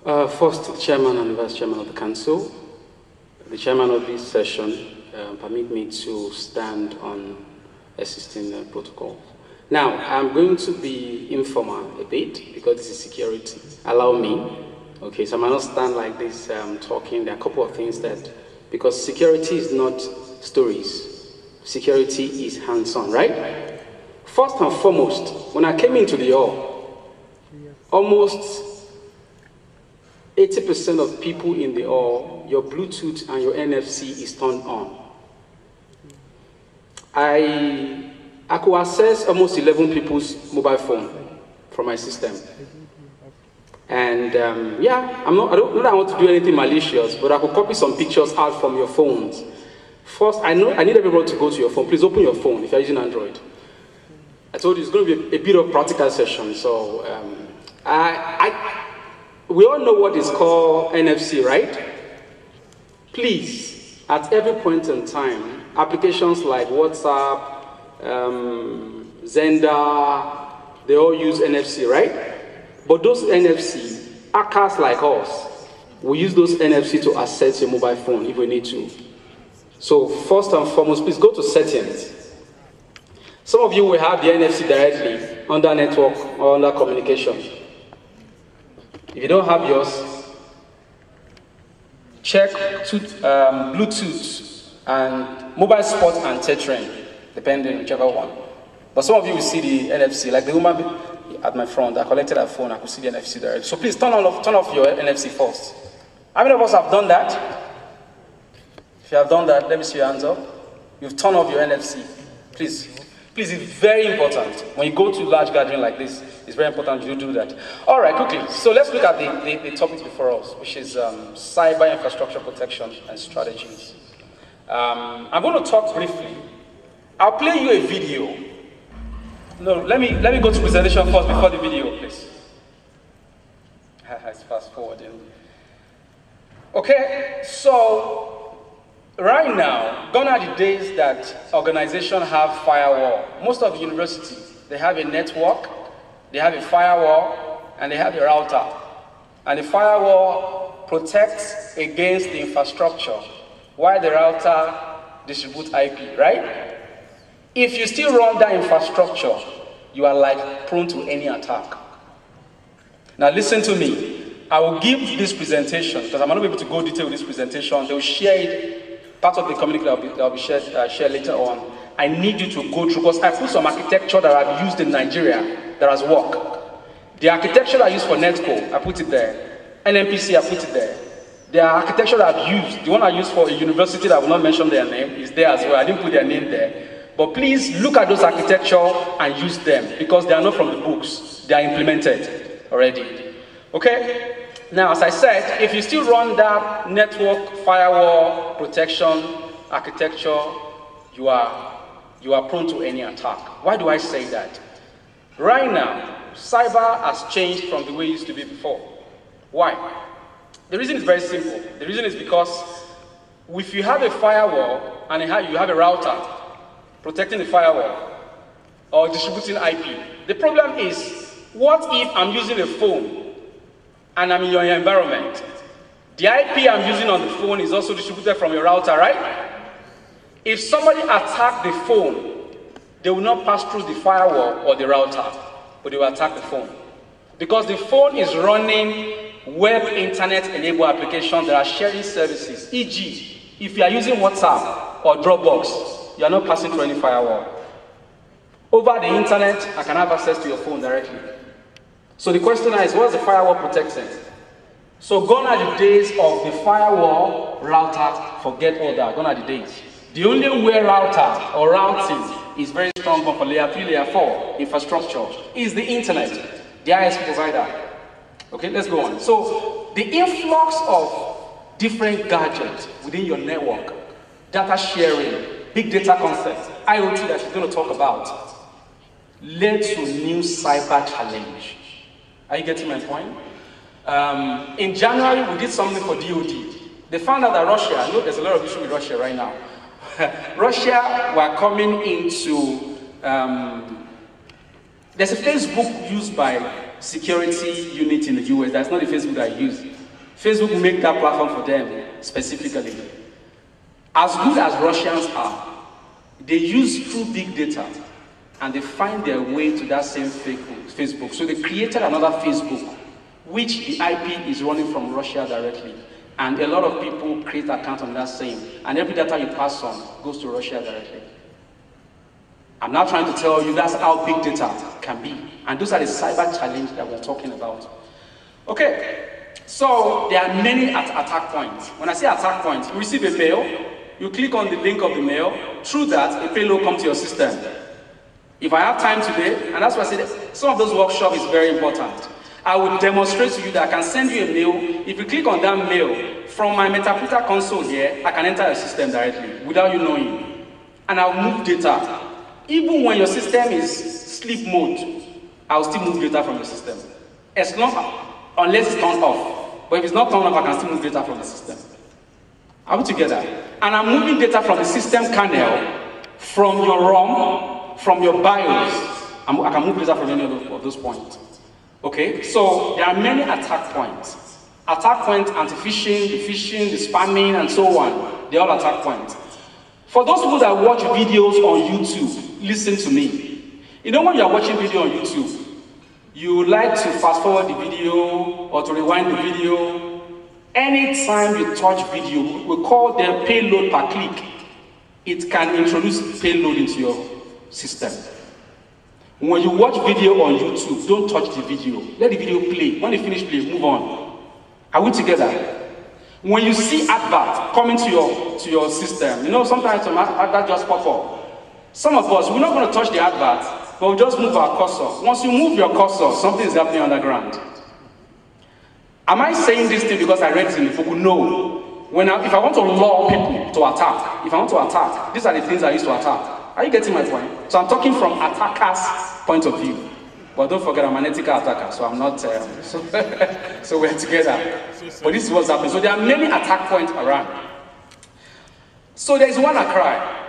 First, the chairman and vice chairman of the council. The chairman of this session permit me to stand on existing protocol. Now, I'm going to be informal a bit because this is security. Allow me. Okay, so I might not stand like this talking. There are a couple of things that, because security is not stories. Security is hands-on, right? First and foremost, when I came into the hall, almost 80% of people in the hall, your Bluetooth and your NFC is turned on. I could access almost 11 people's mobile phone from my system. And yeah, I don't want to do anything malicious, but I could copy some pictures out from your phones. First, I need everyone to go to your phone. Please open your phone if you're using Android. I told you it's going to be a bit of practical session. So we all know what is called NFC, right? Please, at every point in time, applications like WhatsApp, Zenda, they all use NFC, right? But those NFC, hackers like us, we use those NFC to access your mobile phone if we need to. So first and foremost, please go to settings. Some of you will have the NFC directly under network or under communication. If you don't have yours, check Bluetooth and mobile spot and tethering, depending whichever one. But some of you will see the NFC, like the woman at my front. I collected her phone, I could see the NFC directly. So please turn off your NFC first. How many of us have done that? If you have done that, let me see your hands up. You've turned off your NFC. Please. Please, it's very important. When you go to a large gathering like this, it's very important you do that. All right, quickly. So let's look at the topic before us, which is cyber infrastructure protection and strategies. I'm going to talk briefly. I'll play you a video. No, let me go to presentation first before the video, please. It's fast forwarding. Okay, so right now, gone are the days that organizations have firewall. Most of the universities, they have a network, they have a firewall, and they have a router. And the firewall protects against the infrastructure, while the router distributes IP, right? If you still run that infrastructure, you are like prone to any attack. Now listen to me. I will give this presentation, because I'm not able to go detail with this presentation. They will share it, part of the community that will be shared later on. I need you to go through, because I put some architecture that I've used in Nigeria that has worked. The architecture I use for Netco, I put it there. NMPC, I put it there. The architecture that I've used, the one I used for a university that I will not mention their name, is there as well. I didn't put their name there. But please look at those architecture and use them, because they are not from the books. They are implemented already. Okay? Now, as I said, if you still run that network firewall protection architecture, you are prone to any attack. Why do I say that? Right now, cyber has changed from the way it used to be before. Why? The reason is very simple. The reason is because if you have a firewall and you have a router protecting the firewall or distributing IP, the problem is, what if I'm using a phone and I'm in your environment? The IP I'm using on the phone is also distributed from your router, right? If somebody attacks the phone, they will not pass through the firewall or the router, but they will attack the phone. Because the phone is running web internet-enabled applications that are sharing services. E.g., if you are using WhatsApp or Dropbox, you are not passing through any firewall. Over the internet, I can have access to your phone directly. So the question is, what is the firewall protecting? So gone are the days of the firewall router, forget all that, gone are the days. The only way router or routing is very strong for layer 3, layer 4 infrastructure is the internet, the ISP provider. Okay, let's go on. So the influx of different gadgets within your network, data sharing, big data concepts, IoT that she's going to talk about, led to new cyber challenge. Are you getting my point? In January, we did something for DOD. They found out that Russia, I know there's a lot of issue with Russia right now. Russia were coming into, there's a Facebook used by security unit in the US. That's not the Facebook that I use. Facebook will make that platform for them specifically. As good as Russians are, they use through big data and they find their way to that same Facebook. So they created another Facebook, which the IP is running from Russia directly. And a lot of people create accounts on that same. And every data you pass on goes to Russia directly. I'm now trying to tell you that's how big data can be. And those are the cyber challenges that we're talking about. Okay, so there are many attack points. When I say attack points, you receive a mail, you click on the link of the mail, through that, a payload comes to your system. If I have time today, and that's why I said some of those workshops is very important. I will demonstrate to you that I can send you a mail. If you click on that mail, from my Metapreter console here, I can enter your system directly without you knowing. And I'll move data. Even when your system is sleep mode, I'll still move data from the system. Unless it's turned off. But if it's not turned off, I can still move data from the system. Are we together? And I'm moving data from the system kernel, from your ROM, from your BIOS. I can move data from any of those points. Okay, so there are many attack points. Attack points, anti-phishing, the phishing, the spamming, and so on. They're all attack points. For those people that watch videos on YouTube, listen to me. You know when you're watching video on YouTube, you like to fast forward the video or to rewind the video. Anytime you touch video, we call them payload per click. It can introduce payload into your system. When you watch video on YouTube, don't touch the video. Let the video play. When you finish play, move on. Are we together? When you see advert coming to your system, you know sometimes some advert just pop up. Some of us, we're not going to touch the advert, but we'll just move our cursor. Once you move your cursor, something is happening underground. Am I saying this thing because I read it in the book? No. If I want to lure people to attack, these are the things I used to attack. Are you getting my point? So I'm talking from attacker's point of view. But don't forget, I'm an ethical attacker, so I'm not, so we're together. But this is what's happening. So there are many attack points around. So there is WannaCry.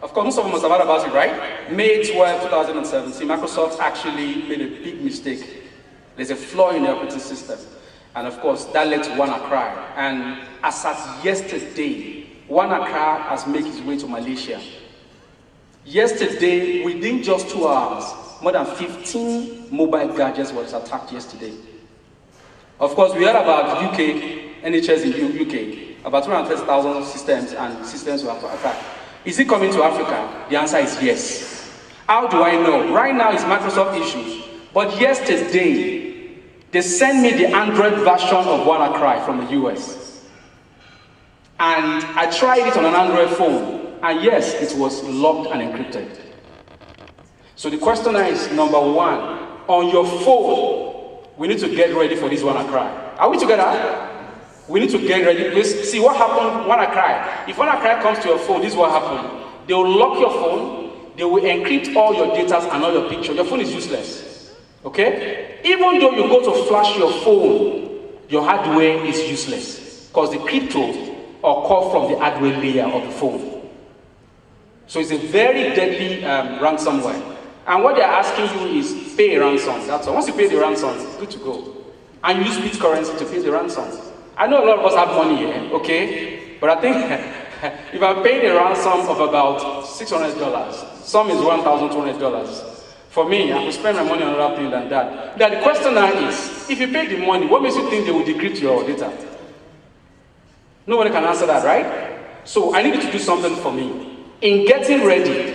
Of course, most of them must have heard about it, right? May 12, 2017, Microsoft actually made a big mistake. There's a flaw in the operating system. And of course, that led to WannaCry. And as of yesterday, WannaCry has made its way to Malaysia. Yesterday, within just 2 hours, more than 15 mobile gadgets was attacked yesterday. Of course, we heard about UK, NHS in UK, about 230,000 systems were attacked. Is it coming to Africa? The answer is yes. How do I know? Right now it's Microsoft issues, but yesterday, they sent me the Android version of WannaCry from the US. And I tried it on an Android phone. And yes, it was locked and encrypted. So the question is, number one, on your phone, we need to get ready for this WannaCry. Are we together? We need to get ready. Please see what happened WannaCry. If WannaCry comes to your phone, this is what happened. They will lock your phone, they will encrypt all your data and all your pictures. Your phone is useless. Okay? Even though you go to flash your phone, your hardware is useless. Because the crypto occurs from the hardware layer of the phone. So it's a very deadly ransomware. And what they're asking you is pay a ransom. That's all. Once you pay the ransom, good to go. And you use Bitcoin to pay the ransom. I know a lot of us have money here, okay? But I think if I pay the ransom of about $600, some is $1,200. For me, I will spend my money on other things than that. Now the question now is, if you pay the money, what makes you think they will decrypt your data? Nobody can answer that, right? So I need you to do something for me. In getting ready,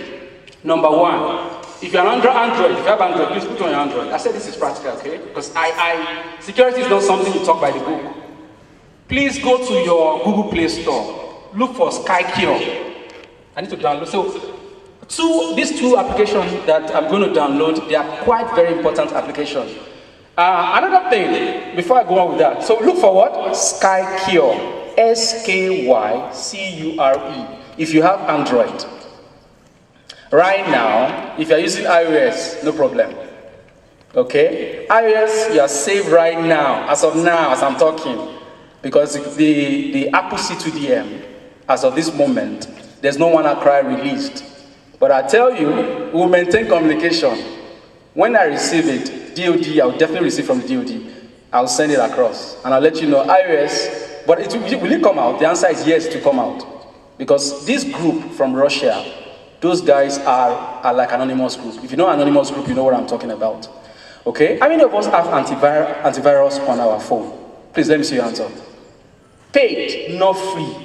number one, if you're on Android, if you have Android, please put on your Android. I said this is practical, okay? Because security is not something you talk by the book. Please go to your Google Play Store. Look for SkyCure. I need to download. So these two applications that I'm going to download, they are quite very important applications. Another thing, before I go on with that, so look for what? SkyCure. SkyCure. If you have Android. Right now, if you're using iOS, no problem. Okay? iOS, you are safe right now, as I'm talking. Because the Apple C2DM, as of this moment, there's no WannaCry released. But I tell you, we'll maintain communication. When I receive it, DoD, I'll definitely receive from the DoD. I'll send it across and I'll let you know. iOS, but will it come out? The answer is yes to come out. Because this group from Russia, those guys are like anonymous group. If you know anonymous group, you know what I'm talking about. Okay? How many of us have antivirus on our phone? Please let me see your hands up. Paid, not free.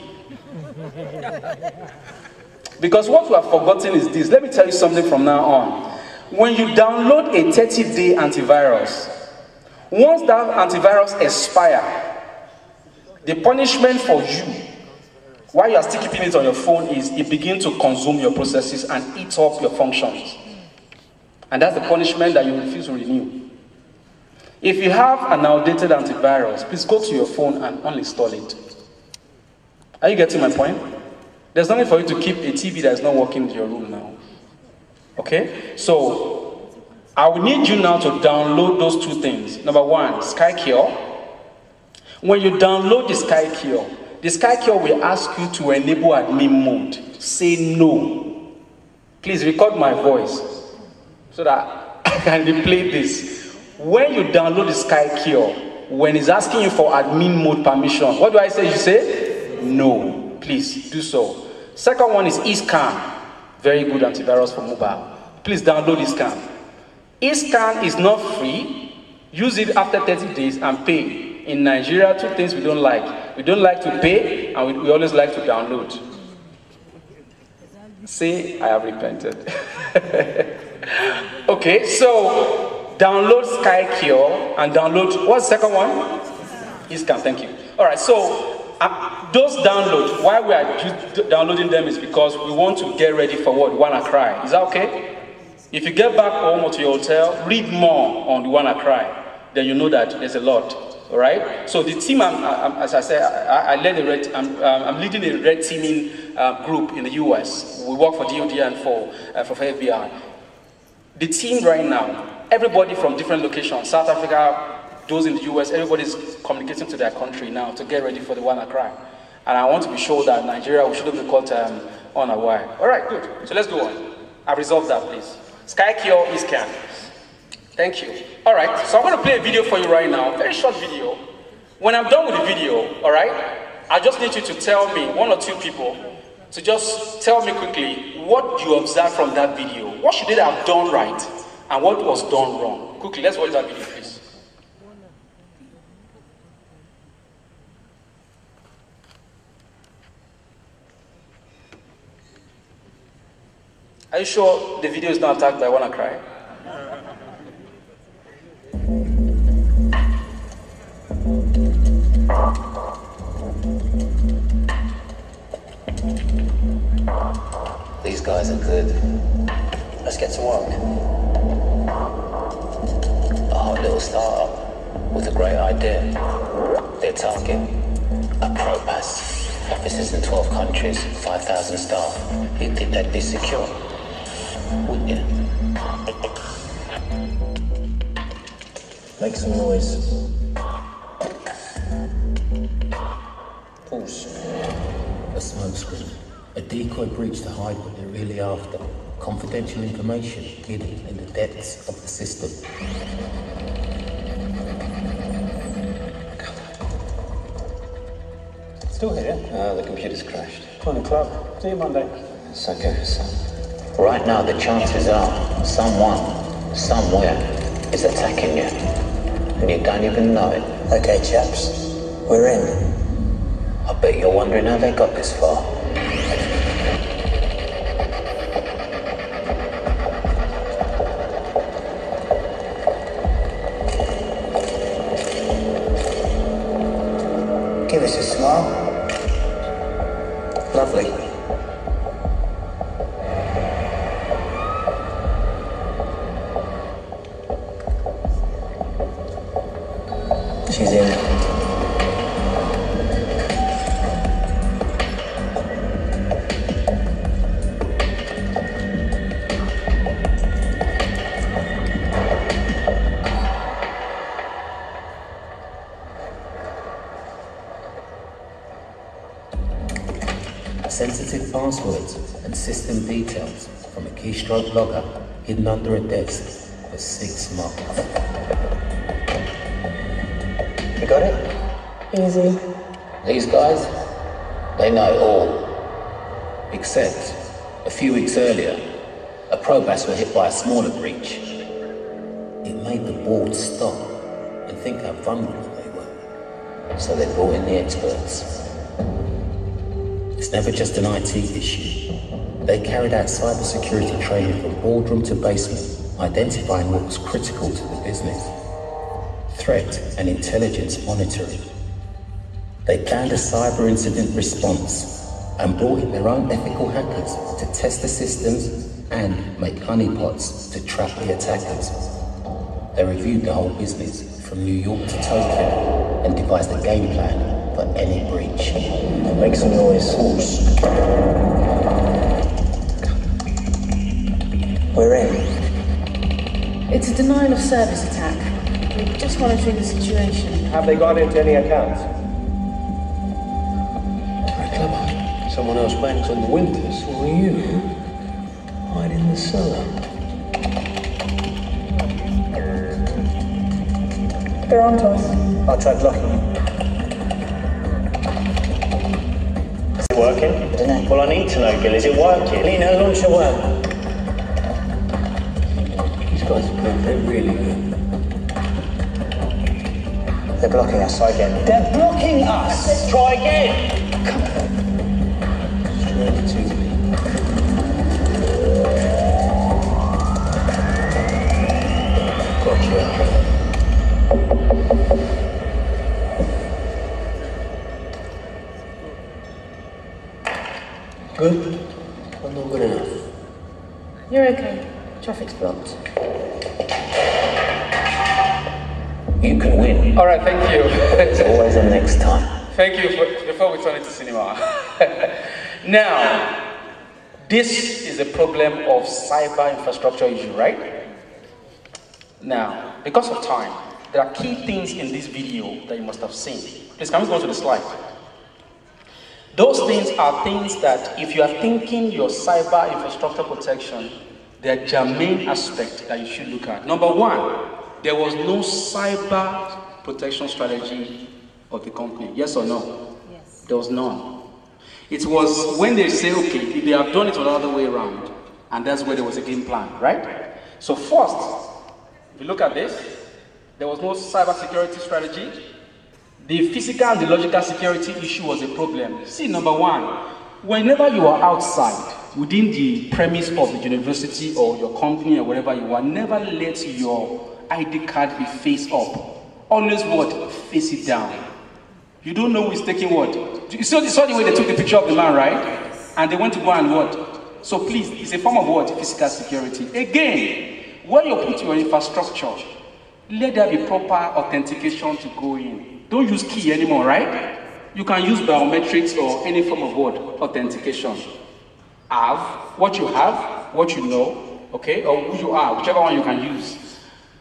Because what we have forgotten is this. Let me tell you something from now on. When you download a 30-day antivirus, once that antivirus expires, the punishment for you, while you are still keeping it on your phone, is it begins to consume your processes and eat up your functions. And that's the punishment that you refuse to renew. If you have an outdated antivirus, please go to your phone and uninstall it. Are you getting my point? There's nothing for you to keep a TV that is not working in your room now. Okay? So, I will need you now to download those two things. Number one, SkyCure. When you download the SkyCure will ask you to enable admin mode. Say no. Please record my voice so that I can replay this. When you download the SkyCure, when it's asking you for admin mode permission, what do I say? You say no. Please do so. Second one is eScan. Very good antivirus for mobile. Please download eScan. eScan is not free. Use it after 30 days and pay. In Nigeria, two things we don't like. We don't like to pay, and we always like to download. Say, I have repented. Okay, so download SkyCure and download, what's the second one? eScan, thank you. All right, so those downloads, why we are downloading them is because we want to get ready for what? WannaCry. Is that okay? If you get back home or to your hotel, read more on the WannaCry. Then you know that there's a lot. All right. So the team, as I said, I'm leading a red teaming group in the US. We work for DoD and for FBI. The team right now, everybody from different locations, South Africa, those in the US, everybody's communicating to their country now to get ready for the WannaCry. And I want to be sure that Nigeria, we shouldn't be caught unaware. All right, good. So let's go on. I've resolved that, please. SkyCure eScan. Thank you. All right, so I'm going to play a video for you right now, very short video. When I'm done with the video, all right, I just need you to tell me, one or two people, to just tell me quickly what you observed from that video. What should they have done right and what was done wrong? Quickly, let's watch that video, please. Are you sure the video is not attacked by WannaCry? These guys are good. Let's get to work. A hot little startup with a great idea. Their target, a ProPass. Offices in 12 countries, 5,000 staff. You'd think they'd be secure, wouldn't you? Make some noise. Pause. A smokescreen. A decoy breach to hide what they're really after. Confidential information hidden in the depths of the system. Still here? The computer's crashed. On the club. See you Monday. It's okay, son. Right now, the chances are someone, somewhere, is attacking you. And you don't even know it. Okay, chaps. We're in. I bet you're wondering how they got this far. Give us a smile. Lovely. She's in. Sensitive passwords and system details from a keystroke logger hidden under a desk for 6 months. You got it? Easy. These guys, they know it all. Except, a few weeks earlier, a probas were hit by a smaller breach. It made the board stop and think how vulnerable they were. So they brought in the experts. It's never just an IT issue. They carried out cybersecurity training from boardroom to basement, identifying what was critical to the business. Threat and intelligence monitoring. They planned a cyber incident response and brought in their own ethical hackers to test the systems and make honeypots to trap the attackers. They reviewed the whole business from New York to Tokyo and devised a game plan for any breach. Make some noise. We're in. It's a denial of service attack. We're just monitoring the situation. Have they got into any accounts? Very clever. Someone else banks on the winters, or you hide in the cellar. They're on to us. I'll try blocking you. Is it working? I don't know. Well, I need to know, Gil. Is it working? Lena, launch your work. These guys are good. They're really good. They're blocking us. Try again. They're blocking us! Let's try again! Straight to me. Gotcha. Good? Or not good enough? You're okay. Traffic's blocked. You can win. All right, thank you. There's always a next time. Thank you before we turn it to cinema. Now, this is a problem of cyber infrastructure issue, right? Now, because of time, there are key things in this video that you must have seen. Please, can we go to the slide? Those things are things that if you are thinking your cyber infrastructure protection, they are germane aspect that you should look at. Number one, there was no cyber protection strategy of the company. Yes or no? Yes. There was none. It was when they say, okay, if they have done it another way around, and that's where there was a game plan, right? So first, if you look at this, there was no cyber security strategy. The physical and the logical security issue was a problem. See, number one, whenever you are outside, within the premise of the university or your company or wherever you are, never let your ID card be face up. Always what? Face it down. You don't know who is taking what. You saw the way they took the picture of the man, right? And they went to go and what? So please, it's a form of what? Physical security. Again, when you put your infrastructure, let there be proper authentication to go in. Don't use key anymore, right? You can use biometrics or any form of what? Authentication. Have what you have, what you know, okay, or who you are, whichever one you can use.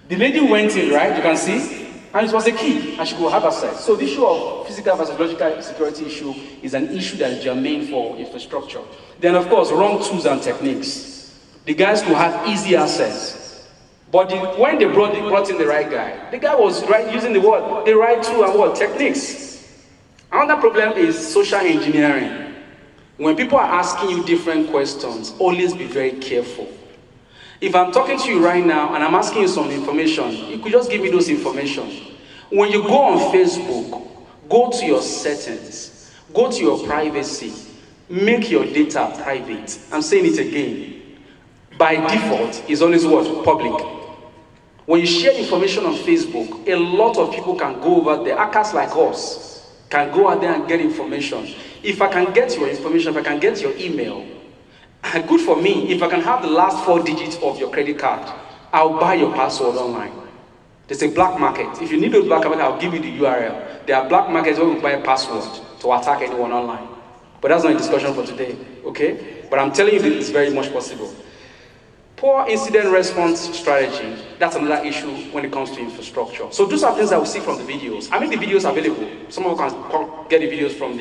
The lady went in, right? You can see, and it was a key, and she could have access. So the issue of physical versus logical security issue is an issue that is germane for infrastructure. Then, of course, wrong tools and techniques. The guys could have easy access. But when they brought in the right guy, the guy was using the right tool and what? Techniques. Another problem is social engineering. When people are asking you different questions, always be very careful. If I'm talking to you right now and I'm asking you some information, you could just give me those information. When you go on Facebook, go to your settings, go to your privacy, make your data private. I'm saying it again. By default, it's always what? Public. When you share information on Facebook, a lot of people can go over there. Hackers like us can go out there and get information. If I can get your information, if I can get your email, good for me. If I can have the last 4 digits of your credit card, I'll buy your password online. There's a black market. If you need those black market, I'll give you the URL. There are black markets where we buy a password to attack anyone online. But that's not a discussion for today, okay? But I'm telling you that it's very much possible. Poor incident response strategy, that's another issue when it comes to infrastructure. So those are things that we see from the videos. I make the videos available. Some of you can get the videos from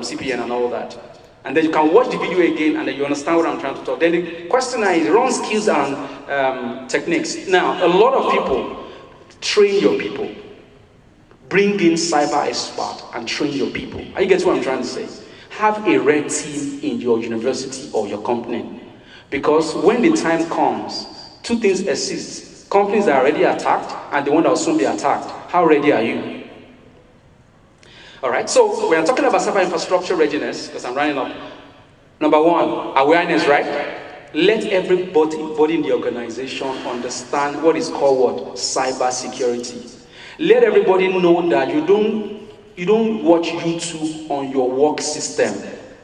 CPN and all that. And then you can watch the video again and then you understand what I'm trying to talk. Then the question is wrong skills and techniques. Now, a lot of people train your people. bring in cyber expert and train your people. Are you getting what I'm trying to say? Have a red team in your university or your company. Because when the time comes, two things exist. Companies that are already attacked and the one that will soon be attacked. How ready are you? All right, so when I'm talking about cyber infrastructure readiness, because I'm running up, number one, awareness, right? Let everybody in the organization understand what is called what? Cyber security. Let everybody know that you don't watch YouTube on your work system.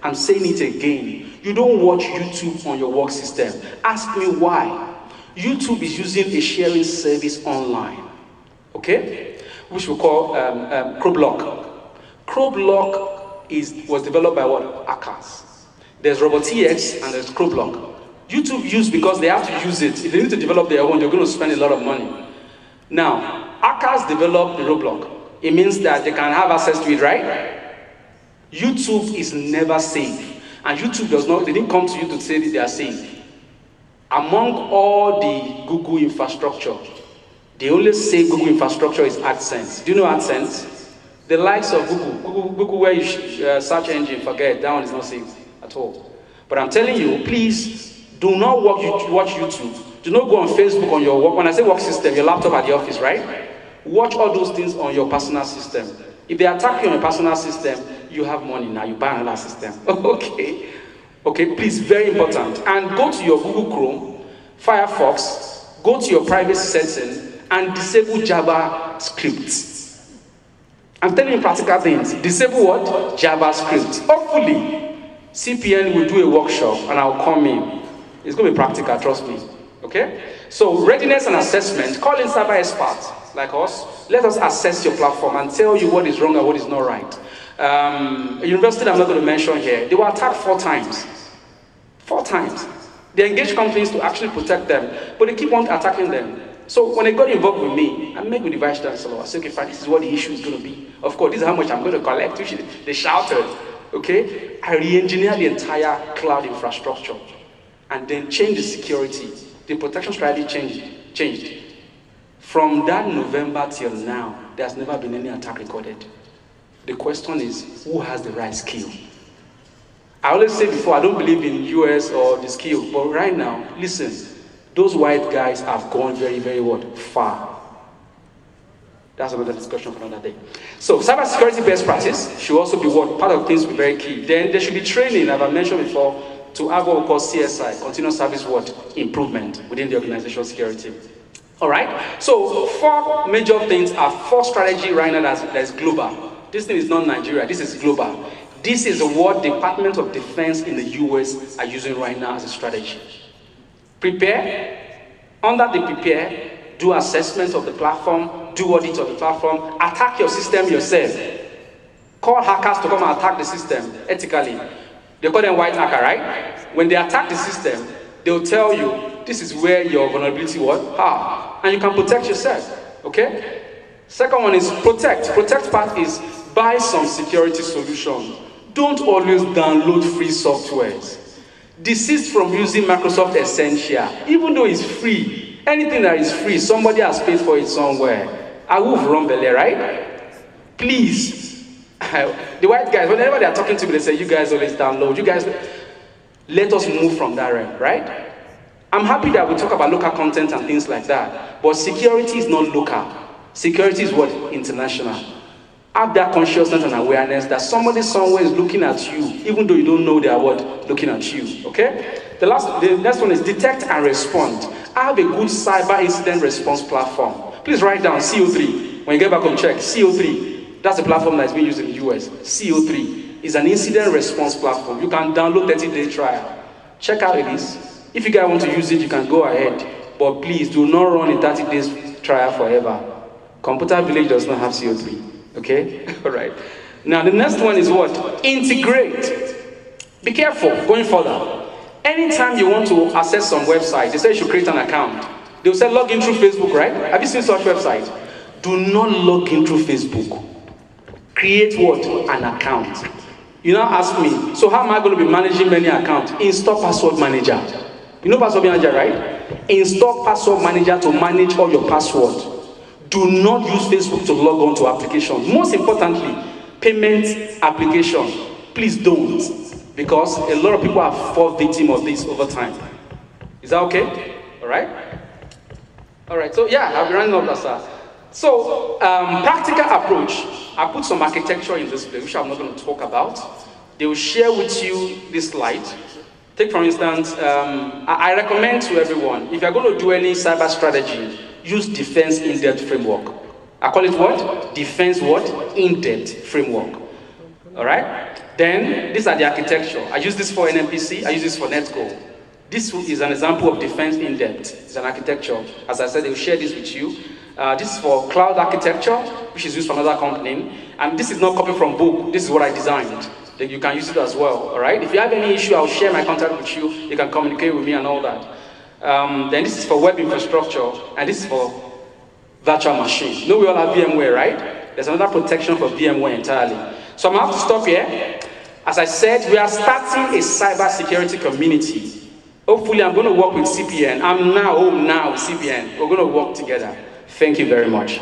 I'm saying it again. You don't watch YouTube on your work system. Ask me why. YouTube is using a sharing service online, okay? Which we call CrowdLock. CrowdLock was developed by what? Hackers. There's RobotX and there's CrowdLock. YouTube use because they have to use it. If they need to develop their own, they're going to spend a lot of money. Now, hackers develop the roadblock. It means that they can have access to it, right? YouTube is never safe. And YouTube they didn't come to you to say that they are safe. Among all the Google infrastructure, the only safe Google infrastructure is AdSense. Do you know AdSense? The likes of Google where you search engine, forget, that one is not safe at all. But I'm telling you, please, do not watch YouTube. Do not go on Facebook on your work. When I say work system, your laptop at the office, right? Watch all those things on your personal system. If they attack you on your personal system, you have money now. You buy another system. Okay? Okay, please, very important. And go to your Google Chrome, Firefox, go to your privacy setting, and disable JavaScript. I'm telling you practical things. Disable what? JavaScript. Hopefully, CPN will do a workshop, and I'll come in. It's going to be practical, trust me. Okay? So, readiness and assessment. Call in cyber experts like us. Let us assess your platform and tell you what is wrong and what is not right. A university that I'm not going to mention here, they were attacked 4 times. 4 times. They engaged companies to actually protect them, but they keep on attacking them. So when they got involved with me, I met with the vice chancellor. I said, okay, fine, this is what the issue is going to be. Of course, this is how much I'm going to collect. They shouted. Okay? I re-engineered the entire cloud infrastructure and then changed the security. The protection strategy changed. From that November till now, there's never been any attack recorded. The question is, who has the right skill? I always say before, I don't believe in US or the skill, but right now, listen, those white guys have gone very, very far. That's another discussion for another day. So, cybersecurity best practice should also be part of things will be very key. Then there should be training, as I mentioned before, to have what we call CSI, continuous service improvement within the organizational security. All right? So, 4 major things are 4 strategy right now that's global. This thing is not Nigeria, this is global. This is what the Department of Defense in the US are using right now as a strategy. Prepare. Under the prepare, do assessment of the platform, do audit of the platform, attack your system yourself. Call hackers to come and attack the system ethically. They call them white hacker, right? When they attack the system, they'll tell you, this is where your vulnerability was, and you can protect yourself, okay? Second one is protect. Protect part is buy some security solution. Don't always download free softwares. Desist from using Microsoft Essential, even though it's free. Anything that is free, somebody has paid for it somewhere. I will run belly, right? Please. The white guys, whenever they are talking to me, they say, you guys always download. You guys, let us move from that realm, right? I'm happy that we talk about local content and things like that. But security is not local. Security is what? International. Have that consciousness and awareness that somebody somewhere is looking at you, even though you don't know they are looking at you. Okay? The next one is detect and respond. Have a good cyber incident response platform. Please write down CO3. When you get back home, check CO3. That's the platform that's being used in the US. CO3 is an incident response platform. You can download 30-day trial. Check out this. If you guys want to use it, you can go ahead. But please do not run a 30 days trial forever. Computer Village does not have CO3. Okay? All right. Now, the next one is what? Integrate. Be careful going further. Anytime you want to access some website, they say you should create an account. They'll say log in through Facebook, right? Have you seen such websites? Do not log in through Facebook. Create what? An account. You now ask me, so how am I going to be managing many accounts? Install Password Manager. You know Password Manager, right? Install Password Manager to manage all your passwords. Do not use Facebook to log on to applications. Most importantly, payment application. Please don't, because a lot of people have fallen victim of this over time. Is that okay? All right? All right, so yeah, I'll be running up that, sir. So, practical approach. I put some architecture in this place, which I'm not going to talk about. They will share with you this slide. Take, for instance, I recommend to everyone, if you're going to do any cyber strategy, use defense in-depth framework. I call it what? Defense what? In-depth framework. All right? Then, these are the architecture. I use this for NMPC, I use this for Netco. This is an example of defense in-depth. It's an architecture. As I said, they'll share this with you. This is for cloud architecture, which is used for another company. And this is not copied from book. This is what I designed. Then you can use it as well, all right? If you have any issue, I'll share my contact with you. You can communicate with me and all that. Then this is for web infrastructure, and this is for virtual machine. You know we all have VMware, right? There's another protection for VMware entirely. So I'm going to have to stop here. As I said, we are starting a cyber security community. Hopefully, I'm going to work with CPN. I'm now home now with CPN. We're going to work together. Thank you very much.